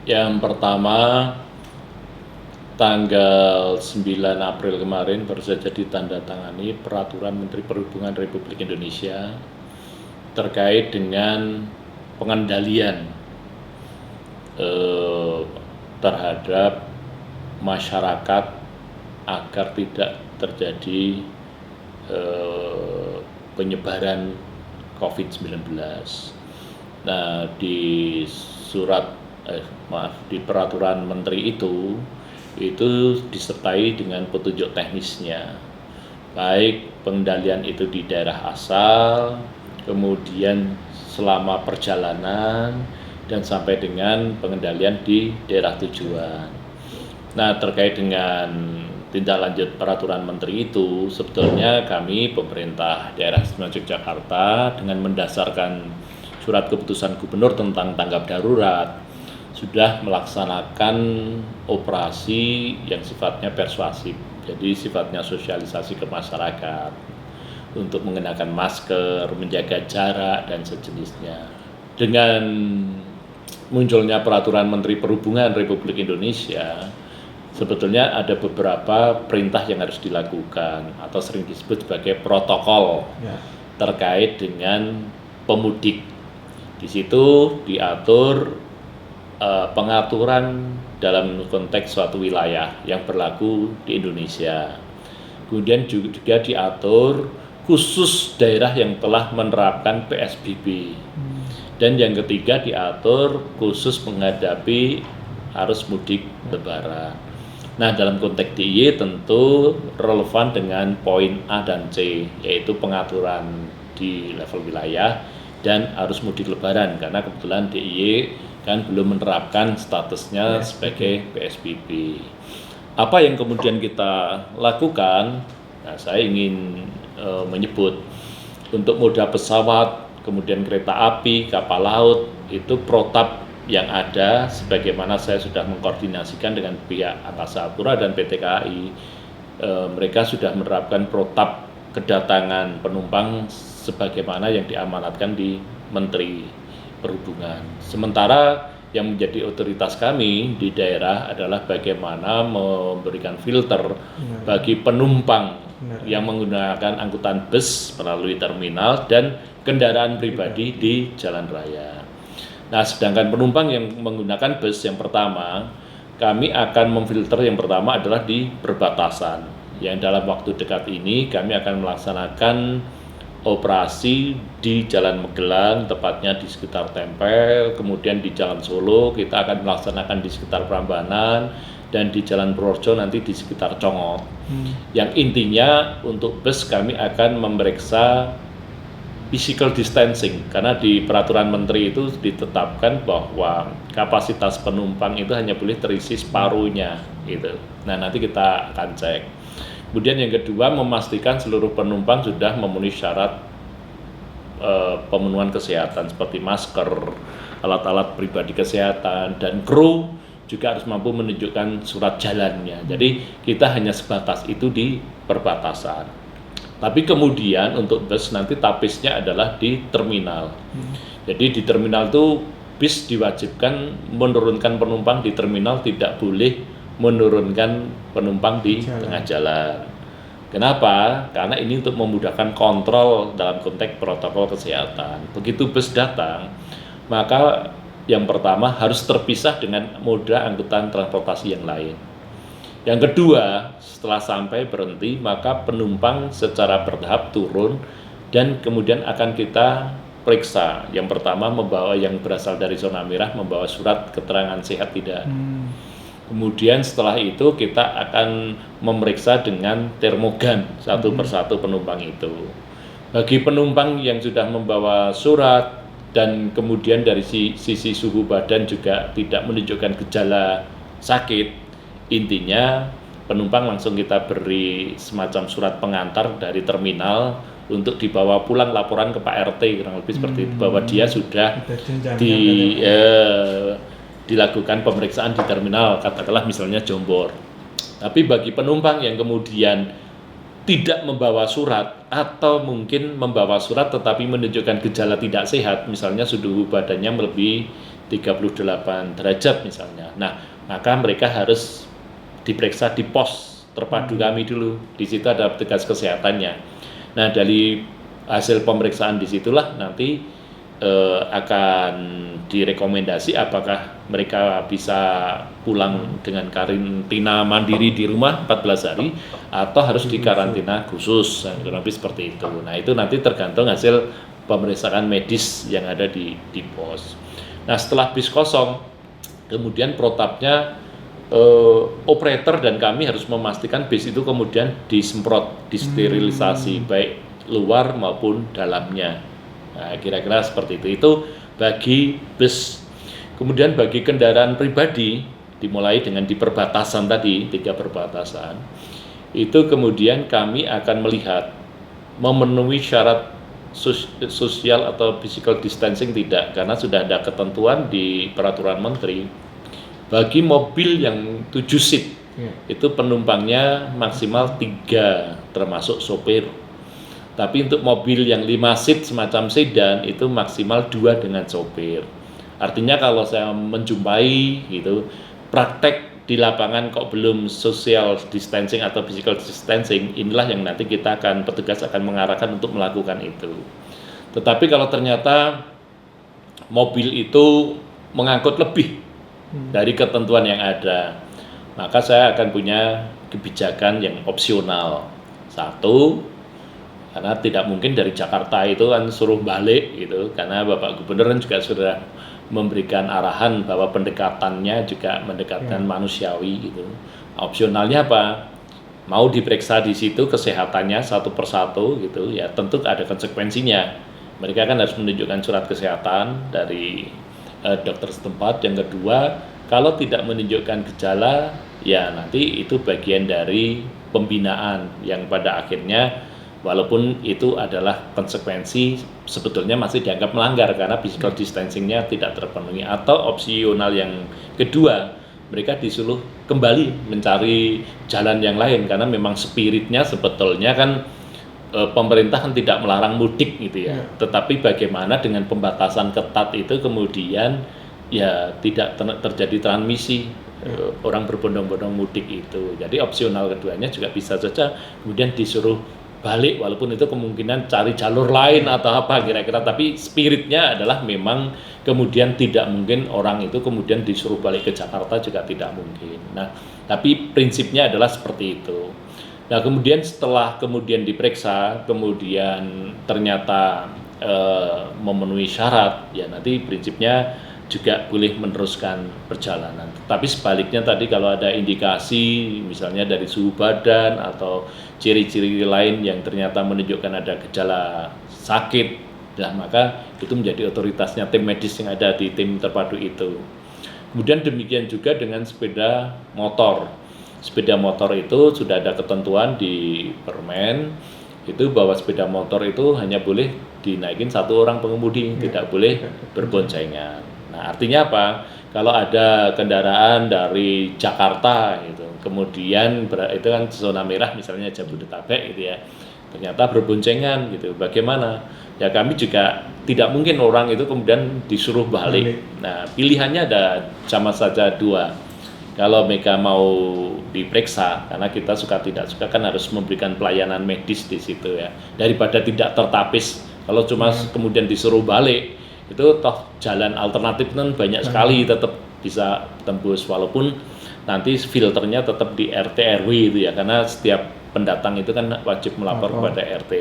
yang pertama tanggal 9 April kemarin baru saja ditandatangani Peraturan Menteri Perhubungan Republik Indonesia terkait dengan pengendalian terhadap masyarakat agar tidak terjadi penyebaran COVID-19. Nah, di peraturan menteri itu disertai dengan petunjuk teknisnya, baik pengendalian itu di daerah asal, kemudian selama perjalanan, dan sampai dengan pengendalian di daerah tujuan. Nah, terkait dengan tindak lanjut peraturan menteri itu, sebetulnya kami pemerintah daerah Istimewa Yogyakarta dengan mendasarkan surat keputusan gubernur tentang tanggap darurat sudah melaksanakan operasi yang sifatnya persuasif, jadi sifatnya sosialisasi ke masyarakat untuk mengenakan masker, menjaga jarak, dan sejenisnya. Dengan munculnya Peraturan Menteri Perhubungan Republik Indonesia, sebetulnya ada beberapa perintah yang harus dilakukan atau sering disebut sebagai protokol terkait dengan pemudik. Di situ diatur pengaturan dalam konteks suatu wilayah yang berlaku di Indonesia. Kemudian juga diatur khusus daerah yang telah menerapkan PSBB. Dan yang ketiga diatur khusus menghadapi arus mudik lebaran. Nah, dalam konteks DIY tentu relevan dengan poin A dan C, yaitu pengaturan di level wilayah dan arus mudik lebaran, karena kebetulan DIY kan belum menerapkan statusnya sebagai PSBB. Apa yang kemudian kita lakukan? Nah, saya ingin menyebut untuk moda pesawat, kemudian kereta api, kapal laut, itu protap yang ada, sebagaimana saya sudah mengkoordinasikan dengan pihak Angkasa Pura dan PT KAI, mereka sudah menerapkan protap kedatangan penumpang sebagaimana yang diamanatkan di Menteri Perhubungan. Sementara yang menjadi otoritas kami di daerah adalah bagaimana memberikan filter bagi penumpang yang menggunakan angkutan bus melalui terminal dan kendaraan pribadi di jalan raya. Nah, sedangkan penumpang yang menggunakan bus yang pertama, kami akan memfilter yang pertama adalah di perbatasan. Yang dalam waktu dekat ini kami akan melaksanakan operasi di Jalan Magelang, tepatnya di sekitar Tempel, kemudian di Jalan Solo kita akan melaksanakan di sekitar Prambanan, dan di Jalan Purworejo nanti di sekitar Congot. Yang intinya untuk bus kami akan memeriksa physical distancing, karena di peraturan menteri itu ditetapkan bahwa kapasitas penumpang itu hanya boleh terisi separuhnya gitu. Nah, nanti kita akan cek. Kemudian yang kedua, memastikan seluruh penumpang sudah memenuhi syarat pemenuhan kesehatan seperti masker, alat-alat pribadi kesehatan, dan kru juga harus mampu menunjukkan surat jalannya. Jadi kita hanya sebatas itu di perbatasan. Tapi kemudian untuk bus nanti tapisnya adalah di terminal. Jadi di terminal itu bis diwajibkan menurunkan penumpang di terminal, tidak boleh menurunkan penumpang di tengah jalan. Kenapa? Karena ini untuk memudahkan kontrol dalam konteks protokol kesehatan. Begitu bus datang, maka yang pertama harus terpisah dengan moda angkutan transportasi yang lain. Yang kedua, setelah sampai berhenti, maka penumpang secara bertahap turun dan kemudian akan kita periksa. Yang pertama, membawa yang berasal dari zona merah, membawa surat keterangan sehat tidak. Kemudian setelah itu kita akan memeriksa dengan termogan satu persatu penumpang itu. Bagi penumpang yang sudah membawa surat dan kemudian dari sisi suhu badan juga tidak menunjukkan gejala sakit, intinya penumpang langsung kita beri semacam surat pengantar dari terminal untuk dibawa pulang laporan ke Pak RT, kurang lebih seperti itu, bahwa dia sudah dilakukan pemeriksaan di terminal, katakanlah misalnya Jombor. Tapi bagi penumpang yang kemudian tidak membawa surat atau mungkin membawa surat tetapi menunjukkan gejala tidak sehat, misalnya suhu badannya melebihi 38 derajat misalnya. Nah, maka mereka harus diperiksa di pos terpadu kami dulu. Di situ ada petugas kesehatannya. Nah, dari hasil pemeriksaan disitulah nanti akan direkomendasi apakah mereka bisa pulang dengan karantina mandiri di rumah 14 hari atau harus dikarantina khusus, kurang lebih seperti itu. Nah, itu nanti tergantung hasil pemeriksaan medis yang ada di pos. Nah, setelah bis kosong, kemudian protapnya operator dan kami harus memastikan bis itu kemudian disemprot, disterilisasi baik luar maupun dalamnya. Nah, kira-kira seperti itu. Itu bagi bus. Kemudian bagi kendaraan pribadi, dimulai dengan di perbatasan tadi, 3 perbatasan, itu kemudian kami akan melihat memenuhi syarat sosial atau physical distancing tidak, karena sudah ada ketentuan di peraturan menteri. Bagi mobil yang 7 seat, itu penumpangnya maksimal 3, termasuk sopir. Tapi untuk mobil yang 5 seat semacam sedan itu maksimal 2 dengan sopir. Artinya kalau saya menjumpai gitu praktek di lapangan kok belum social distancing atau physical distancing, inilah yang nanti petugas akan mengarahkan untuk melakukan itu. Tetapi kalau ternyata mobil itu mengangkut lebih dari ketentuan yang ada, maka saya akan punya kebijakan yang opsional. Satu, karena tidak mungkin dari Jakarta itu kan suruh balik gitu, karena Bapak Gubernur juga sudah memberikan arahan bahwa pendekatannya juga mendekatkan manusiawi gitu. Opsionalnya apa? Mau diperiksa di situ kesehatannya satu persatu gitu ya, tentu ada konsekuensinya. Mereka kan harus menunjukkan surat kesehatan dari dokter setempat. Yang kedua, kalau tidak menunjukkan gejala ya nanti itu bagian dari pembinaan yang pada akhirnya walaupun itu adalah konsekuensi sebetulnya masih dianggap melanggar karena physical distancing-nya tidak terpenuhi. Atau opsional yang kedua, mereka disuruh kembali mencari jalan yang lain karena memang spiritnya sebetulnya kan pemerintah kan tidak melarang mudik gitu ya. Tetapi bagaimana dengan pembatasan ketat itu kemudian ya tidak terjadi transmisi orang berbondong-bondong mudik itu. Jadi opsional keduanya juga bisa saja kemudian disuruh balik, walaupun itu kemungkinan cari jalur lain atau apa kira-kira, tapi spiritnya adalah memang kemudian tidak mungkin orang itu kemudian disuruh balik ke Jakarta, juga tidak mungkin. Nah, tapi prinsipnya adalah seperti itu. Nah, kemudian setelah kemudian diperiksa, kemudian ternyata memenuhi syarat, ya nanti prinsipnya juga boleh meneruskan perjalanan. Tapi sebaliknya tadi kalau ada indikasi misalnya dari suhu badan atau ciri-ciri lain yang ternyata menunjukkan ada gejala sakit, nah maka itu menjadi otoritasnya tim medis yang ada di tim terpadu itu. Kemudian demikian juga dengan sepeda motor. Sepeda motor itu sudah ada ketentuan di Permen itu bahwa sepeda motor itu hanya boleh dinaikin 1 orang pengemudi, tidak boleh berboncengan. Nah, artinya apa? Kalau ada kendaraan dari Jakarta gitu, kemudian itu kan zona merah misalnya Jabodetabek gitu ya, ternyata berboncengan gitu, bagaimana? Ya kami juga tidak mungkin orang itu kemudian disuruh balik. Nah, pilihannya ada sama saja 2. Kalau mereka mau diperiksa, karena kita suka tidak suka kan harus memberikan pelayanan medis di situ ya, daripada tidak tertapis. Kalau cuma kemudian disuruh balik, itu toh jalan alternatif kan banyak sekali tetap bisa tembus, walaupun nanti filternya tetap di RT RW itu ya, karena setiap pendatang itu kan wajib melapor kepada RT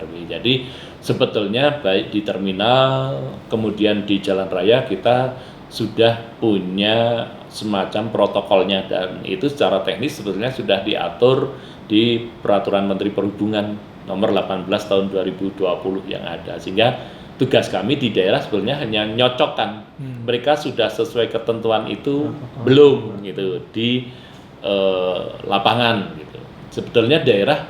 RW. Jadi sebetulnya baik di terminal kemudian di jalan raya kita sudah punya semacam protokolnya, dan itu secara teknis sebetulnya sudah diatur di Peraturan Menteri Perhubungan nomor 18 tahun 2020 yang ada, sehingga tugas kami di daerah sebenarnya hanya nyocokkan mereka sudah sesuai ketentuan itu belum gitu di lapangan gitu. Sebetulnya daerah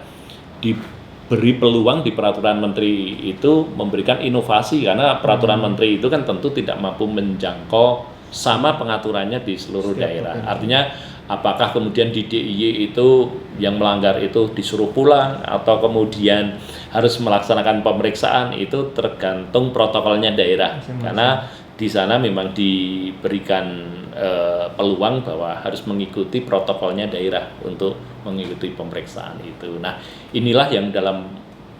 diberi peluang di peraturan menteri itu memberikan inovasi, karena peraturan menteri itu kan tentu tidak mampu menjangkau sama pengaturannya di seluruh daerah. Artinya apakah kemudian di DIY itu yang melanggar itu disuruh pulang atau kemudian harus melaksanakan pemeriksaan, itu tergantung protokolnya daerah. Karena di sana memang diberikan peluang bahwa harus mengikuti protokolnya daerah untuk mengikuti pemeriksaan itu. Nah, inilah yang dalam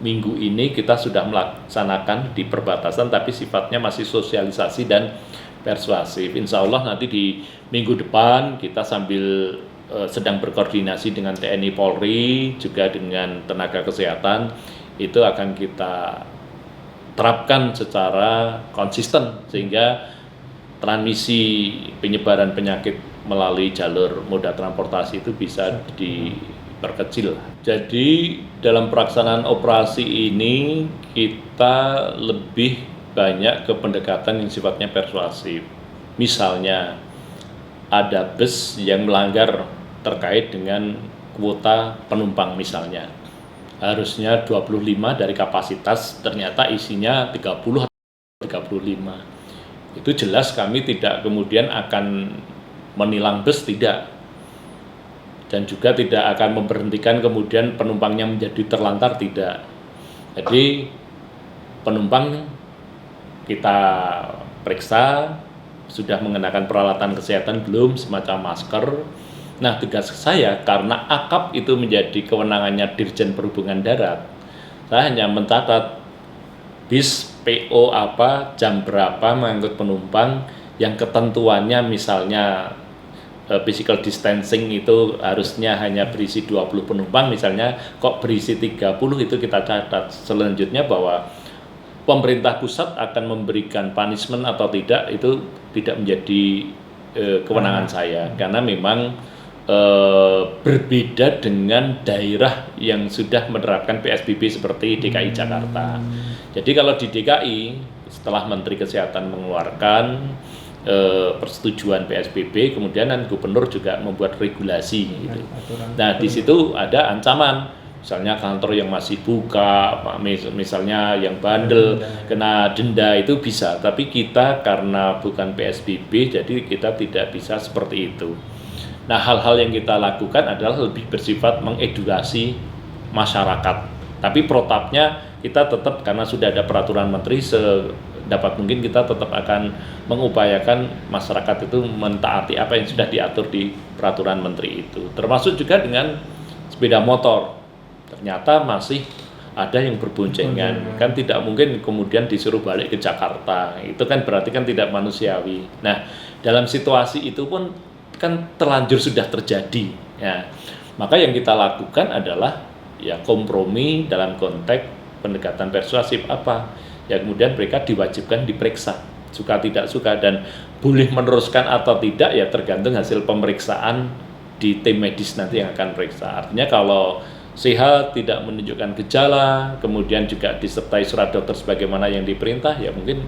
minggu ini kita sudah melaksanakan di perbatasan, tapi sifatnya masih sosialisasi dan persuasif. Insya Allah nanti di minggu depan kita sambil sedang berkoordinasi dengan TNI Polri, juga dengan tenaga kesehatan, itu akan kita terapkan secara konsisten sehingga transmisi penyebaran penyakit melalui jalur moda transportasi itu bisa diperkecil. Jadi dalam pelaksanaan operasi ini kita lebih banyak ke pendekatan yang sifatnya persuasif. Misalnya ada bus yang melanggar terkait dengan kuota penumpang misalnya. Harusnya 25 dari kapasitas, ternyata isinya 30 atau 35. Itu jelas kami tidak kemudian akan menilang bus, tidak. Dan juga tidak akan memberhentikan kemudian penumpangnya menjadi terlantar, tidak. Jadi penumpang kita periksa, sudah mengenakan peralatan kesehatan belum, semacam masker. Nah, tugas saya karena akap itu menjadi kewenangannya Dirjen Perhubungan Darat, saya hanya mencatat bis PO apa, jam berapa mengangkut penumpang, yang ketentuannya misalnya physical distancing itu harusnya hanya berisi 20 penumpang, misalnya kok berisi 30, itu kita catat. Selanjutnya bahwa pemerintah pusat akan memberikan punishment atau tidak, itu tidak menjadi kewenangan saya, karena memang berbeda dengan daerah yang sudah menerapkan PSBB seperti DKI Jakarta. Jadi kalau di DKI setelah Menteri Kesehatan mengeluarkan persetujuan PSBB, kemudian gubernur juga membuat regulasi gitu. Nah, di situ ada ancaman, misalnya kantor yang masih buka, misalnya yang bandel kena denda, itu bisa. Tapi kita karena bukan PSBB, jadi kita tidak bisa seperti itu. Nah, hal-hal yang kita lakukan adalah lebih bersifat mengedukasi masyarakat. Tapi protapnya kita tetap, karena sudah ada peraturan menteri, sedapat mungkin kita tetap akan mengupayakan masyarakat itu mentaati apa yang sudah diatur di peraturan menteri itu. Termasuk juga dengan sepeda motor. Ternyata masih ada yang berboncengan, kan tidak mungkin kemudian disuruh balik ke Jakarta. Itu kan berarti kan tidak manusiawi. Nah, dalam situasi itu pun kan terlanjur sudah terjadi, ya. Maka yang kita lakukan adalah ya kompromi dalam konteks pendekatan persuasif apa, ya kemudian mereka diwajibkan diperiksa, suka tidak suka, dan boleh meneruskan atau tidak ya tergantung hasil pemeriksaan di tim medis nanti yang akan periksa. Artinya kalau sehat, tidak menunjukkan gejala, kemudian juga disertai surat dokter sebagaimana yang diperintah, ya mungkin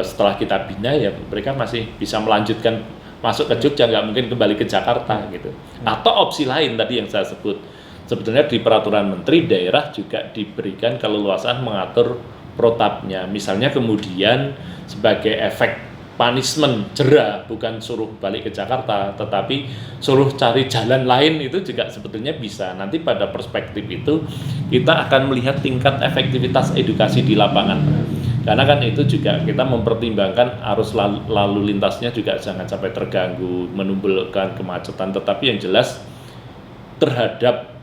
setelah kita bina ya mereka masih bisa melanjutkan masuk ke Jogja, nggak mungkin kembali ke Jakarta gitu. Atau opsi lain tadi yang saya sebut, sebetulnya di peraturan menteri daerah juga diberikan keleluasaan mengatur protapnya. Misalnya kemudian sebagai efek punishment, jera, bukan suruh balik ke Jakarta, tetapi suruh cari jalan lain, itu juga sebetulnya bisa. Nanti pada perspektif itu kita akan melihat tingkat efektivitas edukasi di lapangan. Karena kan itu juga kita mempertimbangkan arus lalu lintasnya juga jangan sampai terganggu, menimbulkan kemacetan. Tetapi yang jelas terhadap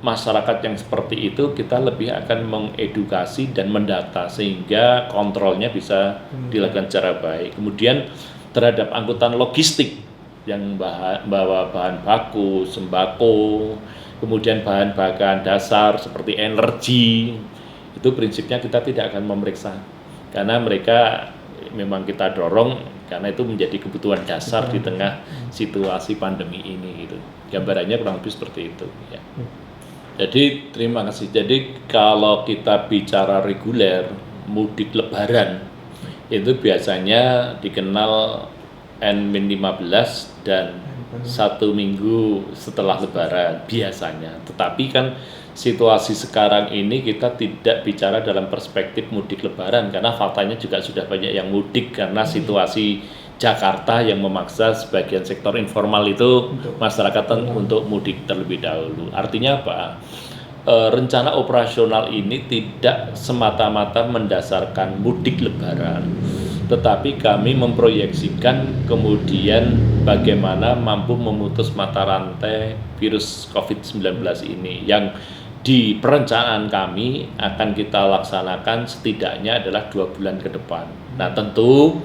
masyarakat yang seperti itu kita lebih akan mengedukasi dan mendata sehingga kontrolnya bisa dilakukan secara baik. Kemudian terhadap angkutan logistik yang bawa bahan baku, sembako, kemudian bahan dasar seperti energi, itu prinsipnya kita tidak akan memeriksa, karena mereka memang kita dorong karena itu menjadi kebutuhan dasar di tengah situasi pandemi ini gitu. Gambarannya kurang lebih seperti itu ya. Jadi terima kasih. Jadi kalau kita bicara reguler mudik lebaran itu biasanya dikenal N-15 dan 1 minggu setelah lebaran biasanya. Tetapi kan situasi sekarang ini kita tidak bicara dalam perspektif mudik lebaran, karena faktanya juga sudah banyak yang mudik karena situasi Jakarta yang memaksa sebagian sektor informal itu masyarakat untuk mudik terlebih dahulu. Artinya apa? Rencana operasional ini tidak semata-mata mendasarkan mudik lebaran, tetapi kami memproyeksikan kemudian bagaimana mampu memutus mata rantai virus COVID-19 ini yang di perencanaan kami akan kita laksanakan setidaknya adalah 2 bulan ke depan. Nah tentu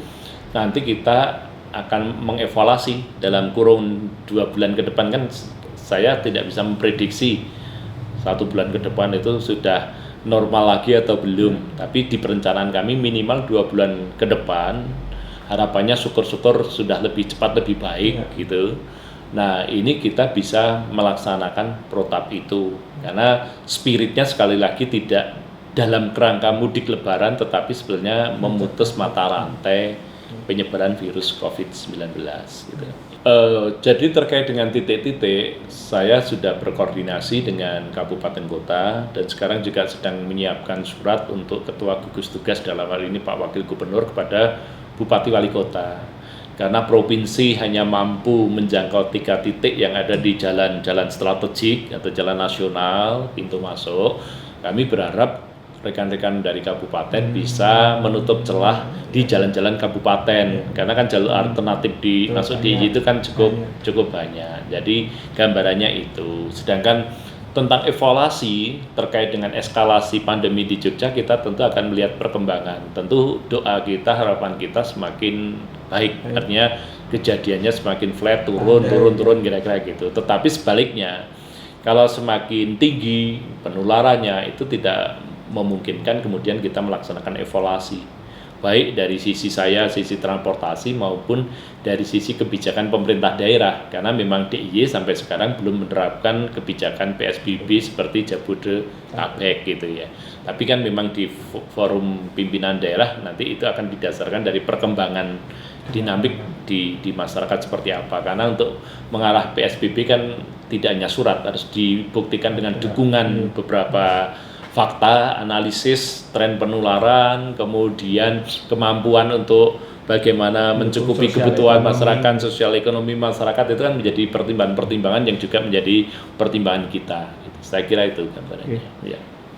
nanti kita akan mengevaluasi dalam kurun 2 bulan ke depan, kan saya tidak bisa memprediksi 1 bulan ke depan itu sudah normal lagi atau belum, tapi di perencanaan kami minimal 2 bulan ke depan harapannya syukur-syukur sudah lebih cepat lebih baik gitu. Nah ini kita bisa melaksanakan protap itu karena spiritnya sekali lagi tidak dalam kerangka mudik lebaran, tetapi sebenarnya memutus mata rantai penyebaran virus COVID-19 gitu. Jadi terkait dengan titik-titik, saya sudah berkoordinasi dengan kabupaten kota dan sekarang juga sedang menyiapkan surat untuk ketua gugus tugas, dalam hal ini Pak Wakil Gubernur, kepada Bupati Wali Kota. Karena provinsi hanya mampu menjangkau 3 titik yang ada di jalan-jalan strategik atau jalan nasional pintu masuk, kami berharap rekan-rekan dari kabupaten bisa menutup celah di jalan-jalan kabupaten, karena kan jalur alternatif di masuk di itu kan cukup banyak. Jadi gambarannya itu. Sedangkan tentang evaluasi terkait dengan eskalasi pandemi di Jogja, kita tentu akan melihat perkembangan. Tentu doa kita, harapan kita semakin baik, artinya kejadiannya semakin flat, turun kira-kira gitu. Tetapi sebaliknya, kalau semakin tinggi penularannya, itu tidak memungkinkan kemudian kita melaksanakan evaluasi, baik dari sisi saya, sisi transportasi, maupun dari sisi kebijakan pemerintah daerah, karena memang DIY sampai sekarang belum menerapkan kebijakan PSBB seperti Jabodetabek gitu ya. Tapi kan memang di forum pimpinan daerah nanti itu akan didasarkan dari perkembangan dinamik di masyarakat seperti apa, karena untuk mengarah PSBB kan tidak hanya surat, harus dibuktikan dengan dukungan beberapa fakta, analisis, tren penularan, kemudian kemampuan untuk bagaimana mencukupi kebutuhan masyarakat, sosial ekonomi masyarakat, itu kan menjadi pertimbangan-pertimbangan yang juga menjadi pertimbangan kita. Saya kira itu gambarannya. Ya.